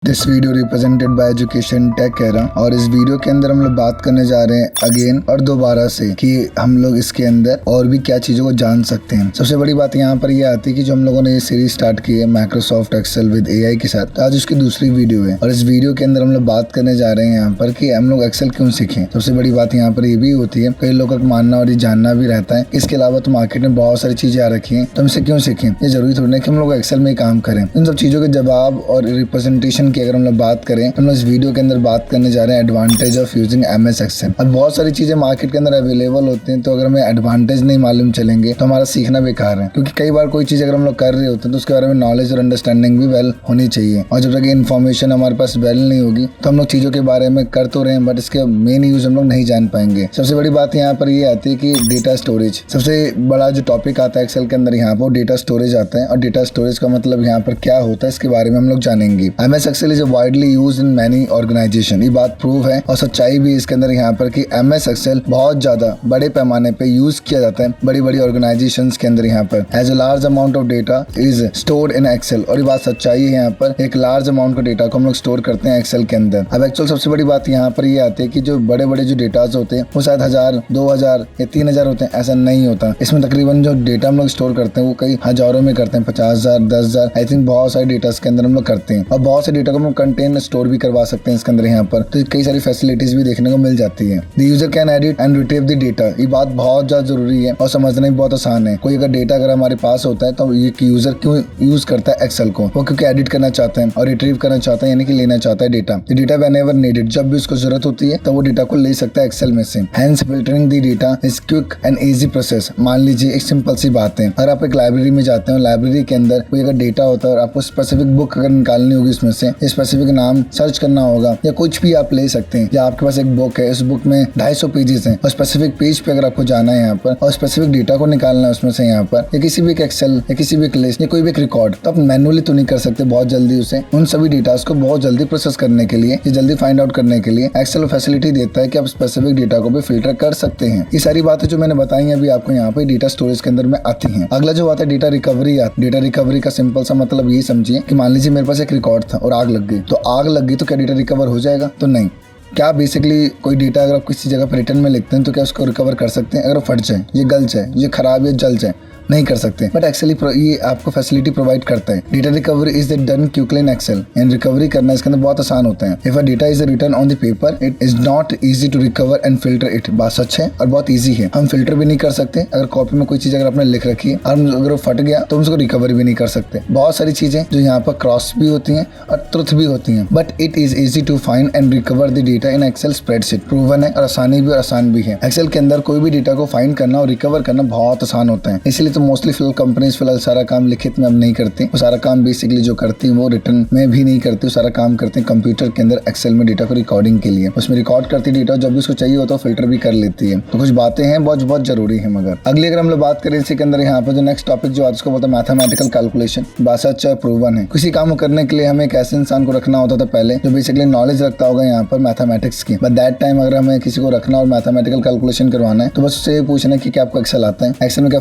This video represented by Education Tech Era और इस video के अंदर हम लोग बात करने जा रहे हैं अगेन और दोबारा से कि हम लोग इसके अंदर और भी क्या चीज़ों को जान सकते हैं। सबसे बड़ी बात यहाँ पर ये आती है कि जो हम लोगों ने ये सीरीज स्टार्ट की है माइक्रोसॉफ्ट एक्सेल विद एआई के साथ, तो आज उसकी दूसरी वीडियो है और इस वीडियो के अंदर हम लोग बात करने जा रहे हैं यहाँ पर कि हम लोग एक्सेल क्यों सीखें। सबसे बड़ी बात यहाँ पर ये भी होती है, कई लोगों का मानना और ये जानना भी रहता है, इसके अलावा तो मार्केट में बहुत सारी चीजें आ रखी है तो हम इसे क्यों सीखें। ये जरूरी थोड़ी ना कि हम लोग एक्सेल में ही काम करें। इन सब चीजों के जवाब और रिप्रेजेंटेशन की अगर हम लोग बात करें, हम लोग इस वीडियो के अंदर बात करने जा रहे हैं advantage of using MS Excel. अब बहुत सारी चीजें मार्केट के अंदर अवेलेबल होती हैं, तो अगर हमें एडवांटेज नहीं मालूम चलेंगे तो हमारा सीखना बेकार है। क्योंकि कई बार कोई चीज अगर हम लोग कर रहे होते हैं तो उसके बारे में नॉलेज और अंडरस्टैंडिंग भी वेल होनी चाहिए, और जब तक इन्फॉर्मेशन हमारे पास वेल नहीं होगी तो हम लोग चीजों के बारे में कर तो रहे हैं बट इसके मेन यूज हम लोग नहीं जान पाएंगे। सबसे बड़ी बात यहाँ पर ये आती है कि डेटा स्टोरेज। सबसे बड़ा जो टॉपिक आता है एक्सेल के अंदर यहाँ पर डेटा स्टोरेज आता है, और डेटा स्टोरेज का मतलब यहाँ पर क्या होता है इसके बारे में हम लोग जानेंगे। MS Excel is widely used in many organization. ये बात प्रूव है और सच्चाई भी इसके अंदर यहाँ पर कि एमएस एक्सेल बहुत ज्यादा बड़े पैमाने पे यूज किया जाता है बड़ी बड़ी ऑर्गेनाइजेशंस के अंदर। यहाँ पर as a large amount of data is stored in Excel, और ये बात सच्चाई है। यहाँ पर एक लार्ज अमाउंट का डेटा को हम लोग स्टोर करते हैं एक्सेल के अंदर। अब एक्चुअल सबसे बड़ी बात यहाँ पर ये आती है कि जो बड़े बड़े जो डेटाज होते हैं वो शायद 1000, 2000 या 3000 होते हैं, ऐसा नहीं होता। इसमें तकरीबन जो डेटा हम लोग स्टोर करते हैं वो कई हजारों में करते हैं, 50,000, 10,000, आई थिंक बहुत सारे डेटा के अंदर हम लोग करते हैं। और बहुत से डेटा को हम लोग कंटेन स्टोर भी करवा सकते हैं इसके अंदर यहाँ पर, तो कई सारी फैसिलिटीज भी देखने को मिल जाती है। The user can edit and retrieve the data. ये बात बहुत ज्यादा जरूरी है और समझना भी बहुत आसान है। कोई अगर डेटा अगर हमारे पास होता है तो ये यूजर क्यों यूज करता है एक्सेल को, वो क्योंकि एडिट करना चाहते हैं और रिट्रीव करना चाहता है, यानी कि लेना चाहता है डेटा। डेटा व्हेनेवर नीडेड, जब भी उसको जरूरत होती है तो वो डेटा को ले सकता है एक्सेल में से। Hence filtering the data is quick and easy process. मान लीजिए एक सिंपल सी बात है, अगर आप एक लाइब्रेरी में जाते हो, लाइब्रेरी के अंदर कोई अगर डेटा होता है और आपको स्पेसिफिक बुक अगर निकालनी होगी उसमें से, स्पेसिफिक नाम सर्च करना होगा या कुछ भी आप ले सकते हैं, या आपके पास एक बुक है, उस बुक में 250 पेजेस हैं और स्पेसिफिक पेज पे अगर आपको जाना है यहाँ पर और स्पेसिफिक डेटा को निकालना है उसमें से यहाँ पर, या किसी भी एक एक्सेल या किसी भी एक लिस्ट या कोई भी एक रिकॉर्ड, तो आप मैनुअली तो नहीं कर सकते बहुत जल्दी उसे। उन सभी डेटास को बहुत जल्दी प्रोसेस करने के लिए, जल्दी फाइंड आउट करने के लिए एक्सेल फैसिलिटी देता है कि आप स्पेसिफिक डेटा को भी फिल्टर कर सकते हैं। ये सारी बातें जो मैंने बताई है अभी आपको यहाँ पे डेटा स्टोरेज के अंदर में आती हैं। अगला जो आता है डेटा रिकवरी। डेटा रिकवरी का सिंपल सा मतलब ये समझिए कि मान लीजिए मेरे पास एक रिकॉर्ड था और आग लग गई, तो आग लग गई तो क्या डेटा रिकवर हो जाएगा? तो नहीं। क्या बेसिकली कोई डेटा अगर आप किसी जगह पर रिटर्न में लिखते हैं तो क्या उसको रिकवर कर सकते हैं? अगर फट जाए, ये गल जाए, ये खराब या जल जाए, नहीं कर सकते। बट एक्सेल ये आपको फैसिलिटी प्रोवाइड करता है। Data recovery is done quickly in Excel, and recovery करना इसके अंदर बहुत आसान होता है। If a data is written on the paper it is not easy to recover and filter it. बात सच है और बहुत इजी है। हम फिल्टर भी नहीं कर सकते। अगर कॉपी में कोई चीज अगर आपने लिख रखी है और अगर वो फट गया तो हम उसको रिकवर भी नहीं कर सकते। बहुत सारी चीजें जो यहाँ पर क्रॉस भी होती हैं और ट्रुथ भी होती हैं, but it is easy to find and recover the data in Excel spreadsheet. Proven है और आसानी भी और आसान भी है। एक्सेल के अंदर कोई भी डेटा को फाइंड करना और रिकवर करना बहुत आसान होता है। इसलिए तो मोस्टली फिलहाल सारा काम लिखित में अब नहीं करती, वो सारा काम बेसिकली जो करती है वो रिटर्न में भी नहीं करती, वो सारा काम करते हैं कंप्यूटर के अंदर एक्सेल में डेटा को रिकॉर्डिंग के लिए। उसमें रिकॉर्ड करती डेटा, जब भी उसको चाहिए होता है फिल्टर भी कर लेती है। तो कुछ बातें हैं बहुत बहुत जरूरी है। मगर अगली अगर हम लोग बात करें इसी के अंदर यहाँ पर जो नेक्स्ट टॉपिक जो आज उसको बोलता है मैथमेटिकल कैलकुलेशन। बात सच है, प्रूवन है। किसी काम को करने के लिए हमें एक ऐसे इंसान को रखना होता था पहले जो बेसिकली नॉलेज रखता होगा यहाँ पर मैथमेटिक्स की। बट दैट टाइम अगर हमें किसी को रखना और मैथमेटिकल कैलकुलेशन करवाना है तो बस उससे पूछना कि क्या आपको एक्सेल आता है, एक्सेल में क्या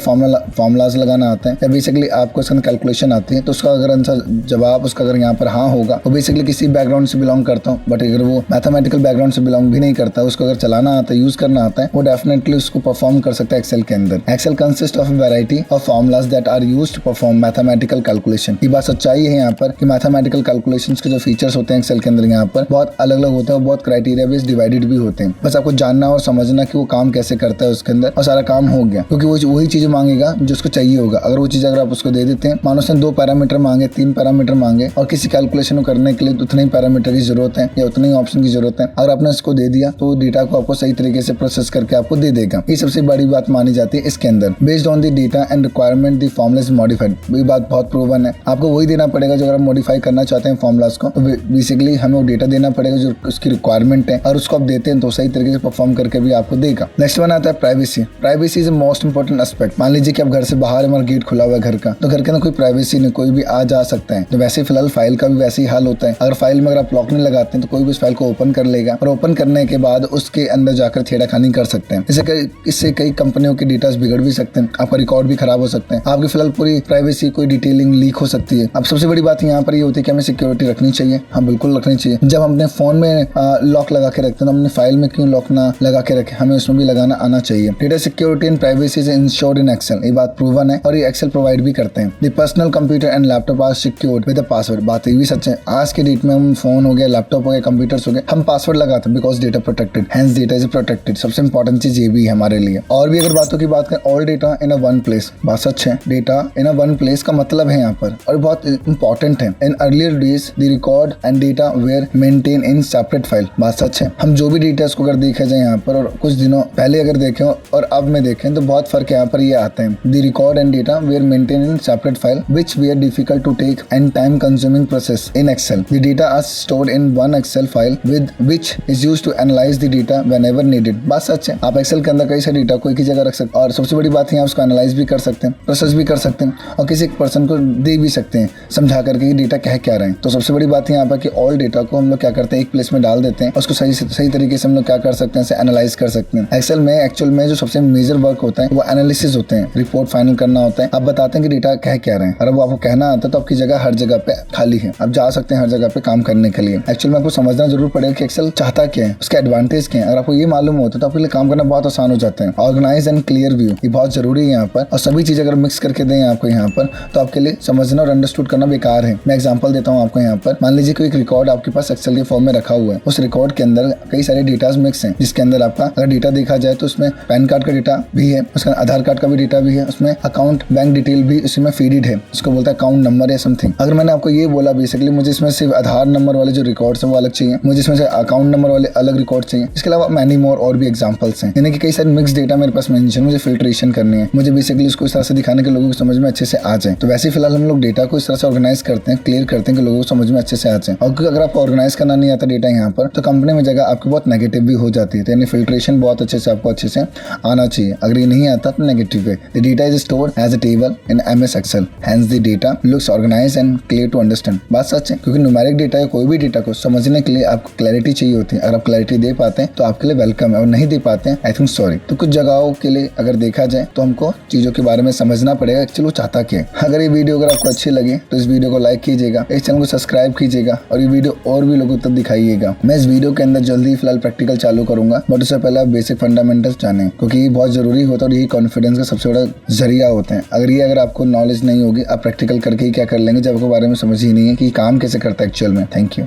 फॉर्मूलाज लगाना आता है, या बेसिकली आपको इसका कैलकुलेशन आती है। तो उसका अगर आंसर जवाब उसका अगर यहाँ पर हाँ होगा, वो बेसिकली किसी बैकग्राउंड से बिलोंग करता हूँ, बट अगर वो मैथमेटिकल बैकग्राउंड से बिलोंग भी नहीं करता, उसको अगर चलाना आता है, यूज करना आता है, वो डेफिनेटली उसको परफॉर्म कर सकता है एक्सेल के अंदर। Excel consist of variety of formulas that are used to perform mathematical calculation. ये बात सच्चाई है यहाँ पर कि मैथमेटिकल कैलकुलेशंस के जो फीचर्स होते हैं एक्सेल के अंदर यहाँ पर बहुत अलग अलग होते हैं और बहुत क्राइटेरिया बेस्ड डिवाइडेड भी होते हैं। बस आपको जानना और समझना कि वो काम कैसे करता है उसके अंदर, और सारा काम हो गया। क्योंकि वो वही चीज मांगेगा जो उसको चाहिए होगा। अगर वो चीज अगर आप उसको दे देते हैं, मानो उसने 2 पैरामीटर मांगे, 3 पैरामीटर मांगे, और किसी कैलकुलेशन को करने के लिए उतने ही पैरामीटर की जरूरत है या उतने ही ऑप्शन की जरूरत है, अगर आपने इसको दे दिया तो डेटा को आपको सही तरीके से प्रोसेस करके आपको दे देगा। ये सबसे बड़ी बात मानी जाती है इसके अंदर। Based on the data and requirement the formula is modified. ये बात बहुत प्रूवन है। आपको वही देना पड़ेगा जो अगर आप मॉडिफाई करना चाहते हैं फॉर्मूलाज को, तो बेसिकली हमें वो डेटा देना पड़ेगा जो उसकी रिक्वायरमेंट है, और उसको आप देते हैं तो सही तरीके से परफॉर्म करके भी आपको देगा। नेक्स्ट वन आता है privacy. Privacy is the most important aspect. मान लीजिए कि आप घर घर से बाहर हमारा गेट खुला हुआ है घर का, तो घर के अंदर कोई प्राइवेसी नहीं, कोई भी आ जा सकता है। तो वैसे फिलहाल फाइल का भी वैसे ही हाल होता है। अगर फाइल में अगर आप लॉक नहीं लगाते हैं तो कोई भी उस फाइल को ओपन कर लेगा और ओपन करने के बाद उसके अंदर जाकर छेड़खानी कर सकते हैं। इससे कई कंपनियों के डेटा बिगड़ भी सकते हैं, आपका रिकॉर्ड भी खराब हो सकते हैं, आपकी फिलहाल पूरी प्राइवेसी कोई डिटेलिंग लीक हो सकती है। अब सबसे बड़ी बात यहाँ पर ये होती है कि हमें सिक्योरिटी रखनी चाहिए। हाँ, बिल्कुल रखनी चाहिए। जब हम अपने फोन में लॉक लगा के रखते हैं तो अपने फाइल में क्यों लॉक ना लगा के रखें, हमें उसमें भी लगाना आना चाहिए। Data security and privacy is ensured in Excel, ये बात प्रूवन है और ये एक्सेल प्रोवाइड भी करते हैं। The personal computer and laptop are secured with a password, बात ये भी सच है। आज के डेट में हम फोन हो गया, लैपटॉप हो गया, कंप्यूटर्स हो गए, हम पासवर्ड लगाते हैं because data protected, hence data is protected. सबसे इंपॉर्टेंट चीज ये भी है हमारे लिए। और भी अगर बातों की बात करें, all data in a one place, बात सच है। Data in a one place का मतलब है यहाँ पर और बहुत इंपॉर्टेंट है। In earlier days the record and data were maintain in separate file, बात सच है। हम जो भी डिटेल्स को अगर देखा जाए यहाँ पर और कुछ दिनों पहले अगर देखें और अब में देखें तो बहुत फर्क यहाँ पर ये आते हैं। The record and data were maintain in separate file which were difficult to take and time consuming process in Excel. The data are stored in one Excel file with which is used to analyse the data whenever needed, बात सच है। आप Excel के अंदर कई सारे data को एक ही जगह रख सकते हैं और सबसे बड़ी बात है उसको एनालाइज भी कर सकते हैं, प्रोसेस भी कर सकते हैं और किसी एक पर्सन को दे भी सकते हैं समझा करके डेटा क्या रहे हैं। तो सबसे बड़ी बात है यहाँ पर कि ऑल डेटा को हम लोग क्या करते हैं, एक प्लेस में डाल देते हैं, उसको सही तरीके से हम लोग क्या कर सकते हैं, एनालाइज कर सकते हैं। एक्सेल में एक्चुअल में जो सबसे मेजर वर्क होता है वो एनालिसिस होते हैं, रिपोर्ट फाइनल करना होता है। आप बताते हैं कि डेटा क्या रहे हैं, अगर वो आपको कहना आता है तो आपकी जगह हर जगह पे खाली है, आप जा सकते हैं हर जगह पे काम करने के लिए। एक्चुअल में आपको समझना जरूर पड़ेगा कि एक्सेल चाहता क्या है, उसके एडवांटेज क्या है। अगर आपको ये मालूम होता है तो आपके लिए काम करना बहुत आसान हो जाता है। ऑर्गेनाइज एंड क्लियर व्यू, ये बहुत जरूरी है यहाँ पर, और सभी चीज अगर मिक्स करके दें आपको यहाँ पर तो आपके लिए समझना और अंडरस्टूड करना बेकार है। मैं एग्जांपल देता हूँ आपको यहाँ पर। मान लीजिए कोई एक रिकॉर्ड आपके पास एक्सेल के फॉर्म में रखा हुआ है, उस रिकॉर्ड के अंदर कई सारे डेटाज मिक्स हैं, जिसके अंदर आपका अगर डेटा देखा जाए तो उसमें पैन कार्ड का डेटा भी है, उसका आधार कार्ड का भी डेटा भी है, उसमें अकाउंट बैंक डिटेल भी उसमें फीडेड है, उसको बोलता है अकाउंट नंबर या समथिंग। अगर मैंने आपको ये बोला बेसिकली मुझे इसमें सिर्फ आधार नंबर वाले जो रिकॉर्ड्स हैं वो अलग चाहिए, मुझे इसमें से अकाउंट नंबर वाले अलग रिकॉर्ड चाहिए, इसके अलावा मैनी मोर और भी एग्जांपल्स हैं, यानी कि कई सारे मिक्स डेटा मेरे पास मेंशन, मुझे फिल्ट्रेशन करनी है, मुझे बेसिकली उसको इस तरह से दिखाने के लोगों को समझ में अच्छे से आ जाए। तो वैसे फिलहाल हम लोग डेटा को इस तरह से ऑर्गेनाइज करते हैं, क्लियर करते हैं कि लोगों को समझ में अच्छे से आ जाए। और क्योंकि अगर आपको ऑर्गेनाइज करना नहीं आता डेटा यहाँ पर तो कंपनी में जगह आपकी बहुत नेगेटिव भी हो जाती है, यानी फिल्ट्रेशन बहुत अच्छे से आपको अच्छे से आना चाहिए। अगर ये नहीं आता तो नेगेटिव है। The data is stored as a table in MS Excel, hence the data looks organised and clear to understand, बात सच है। क्योंकि न्यूमेरिक डेटा या कोई भी डेटा को समझने के लिए आपको क्लैरिटी चाहिए होती है। अगर आप क्लैरिटी दे पाते हैं तो आपके लिए वेलकम है, और नहीं दे पाते हैं आई थिंक सॉरी। तो कुछ जगहों के लिए अगर देखा जाए तो हमको चीजों के बारे में समझना पड़ेगा एक्चुअली वो चाहता क्या है। अगर ये वीडियो अगर आपको अच्छी लगे तो इस वीडियो को लाइक कीजिएगा, इस चैनल को सब्सक्राइब कीजिएगा और ये वीडियो और भी लोगों तक दिखाइएगा। मैं इस वीडियो के अंदर जल्दी फिलहाल प्रैक्टिकल चालू करूंगा, बट उससे पहले आप बेसिक फंडामेंटल्स जानें, क्योंकि ये बहुत जरूरी होता है और यही कॉन्फिडेंस का सबसे बड़ा जरिया होता है। अगर आपको नॉलेज नहीं होगी, आप प्रैक्टिकल करके ही क्या कर लेंगे जब आपको बारे में समझ ही नहीं है कि काम कैसे करता है एक्चुअल में। Thank you.